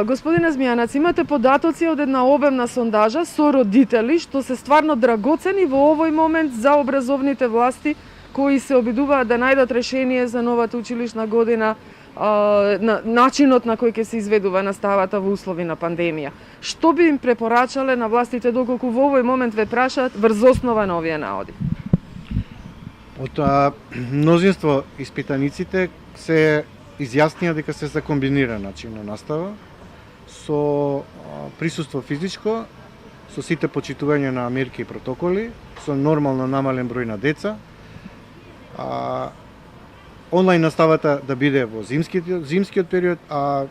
Господине Змијанац, имате податоци од една обемна сондажа со родители што се стварно драгоцени во овој момент за образовните власти кои се обидуваат да најдат решение за новата училишна година, начинот на кој ќе се изведува наставата во услови на пандемија. Што би им препорачале на властите доколку во овој момент ве прашаат врз основа на овие наоди? Од мнозинство испитаниците се изјаснија дека се за комбиниран начин на настава, со присуство физичко, со сите почитување на мерки и протоколи, со нормално намален број на деца, онлайн наставата да биде во зимскиот период, а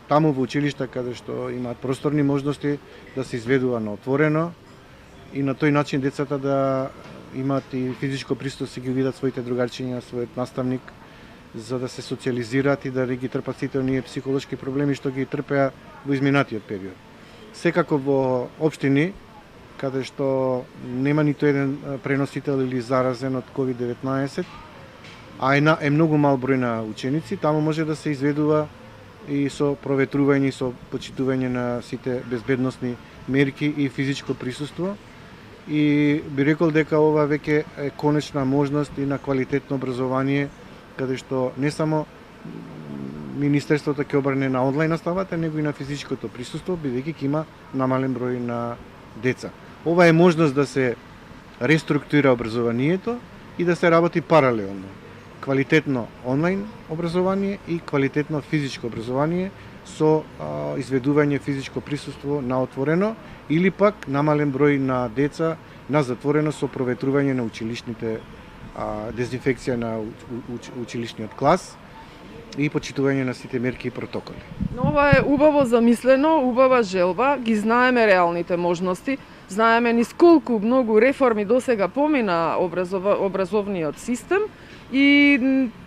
таму во училишта каде што имаат просторни можности да се изведува на отворено и на тој начин децата да имаат и физичко присуство, се ги видат своите другарчиња, својот наставник, за да се социализираат и да ги трпат сите оние психолошки проблеми што ги трпеа во изминатиот период. Секако во општини каде што нема ниту еден преносител или заразен од COVID-19, а е многу мал број на ученици, таму може да се изведува и со проветрување и со почитување на сите безбедносни мерки и физичко присуство. И би рекол дека ова веќе е конечна можност и на квалитетно образование, каде што не само Министерството ќе обрне на онлайн наставата, него и на физичкото присуство, бидејќи ќе има намален број на деца. Ова е можност да се реструктурира образованието и да се работи паралелно. Квалитетно онлайн образование и квалитетно физичко образование со изведување физичко присуство на отворено или пак намален број на деца на затворено со проветрување на училишните дезинфекција на училишниот клас и почитување на сите мерки и протоколи. Но ова е убаво замислено, убава желба, ги знаеме реалните можности, знаеме низ колку многу реформи досега помина образовниот систем и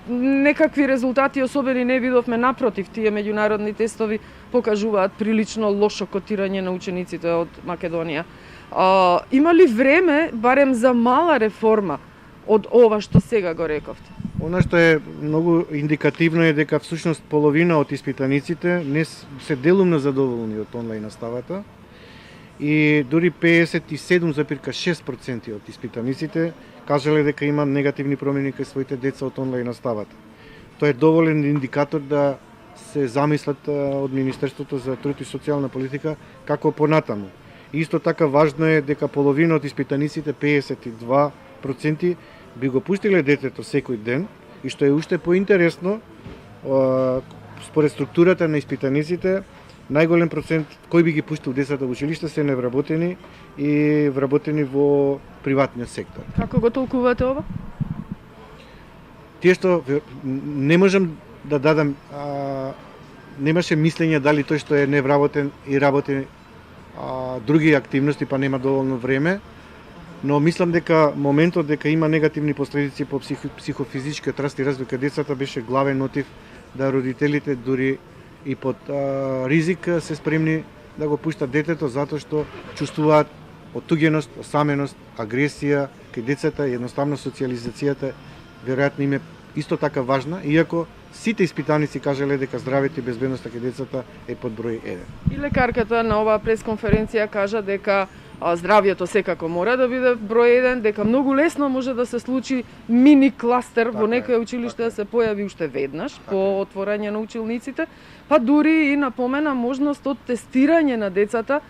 некакви резултати особени не видовме, напротив, тие меѓународни тестови покажуваат прилично лошо котирање на учениците од Македонија. Има ли време барем за мала реформа од ова што сега го рековте? Она што е многу индикативно е дека всушност половина од испитаниците не се делумно задоволни од онлайн наставата и дури 57,6% од испитаниците кажале дека има негативни промени кај своите деца од онлайн наставата. Тоа е доволен индикатор да се замислат од Министерството за труд и социјална политика како понатаму. Исто така важно е дека половина од испитаниците, 52%, би го пуштиле детето секој ден и што е уште поинтересно, според структурата на испитаниците, најголем процент кој би ги пуштил децата во училиште се невработени и вработени во приватниот сектор. Како го толкувате ова? Тие што не можам да дадам, немаше мислење дали тој што е невработен и работи други активности па нема доволно време, но мислам дека моментот дека има негативни последици по психофизичкиот раст и развој кај децата беше главен мотив да родителите дури и под ризик се спремни да го пуштат детето затоа што чувствуваат оттуѓеност, осаменост, агресија кај децата, едноставно социализацијата веројатно им е исто така важна, иако сите испитаници кажале дека здравето и безбедноста кај децата е под број 1. И лекарката на оваа пресконференција кажа дека здравјето секако мора да биде број 1, дека многу лесно може да се случи мини кластер во некој училиште да се појави уште веднаш по отворање на училниците, па дури и напомена можност од тестирање на децата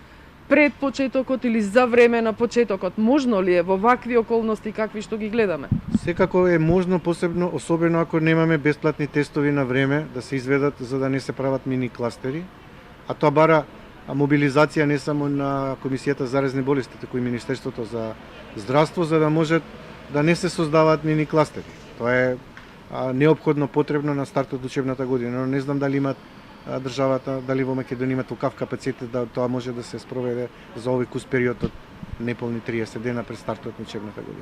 пред почетокот или за време на почетокот. Можно ли е во вакви околности какви што ги гледаме? Секако е можно, посебно, особено ако немаме бесплатни тестови на време да се изведат за да не се прават мини кластери, а тоа бара мобилизација не само на Комисијата за заразни болести, туку и Министерството за здравство, за да можат да не се создаваат мини кластери. Тоа е неопходно потребно на стартот од учебната година, но не знам дали имат државата, дали во Македонија има толкав капацитет да тоа може да се спроведе за овој кус период од неполни 30 дена пред стартот на учебната година.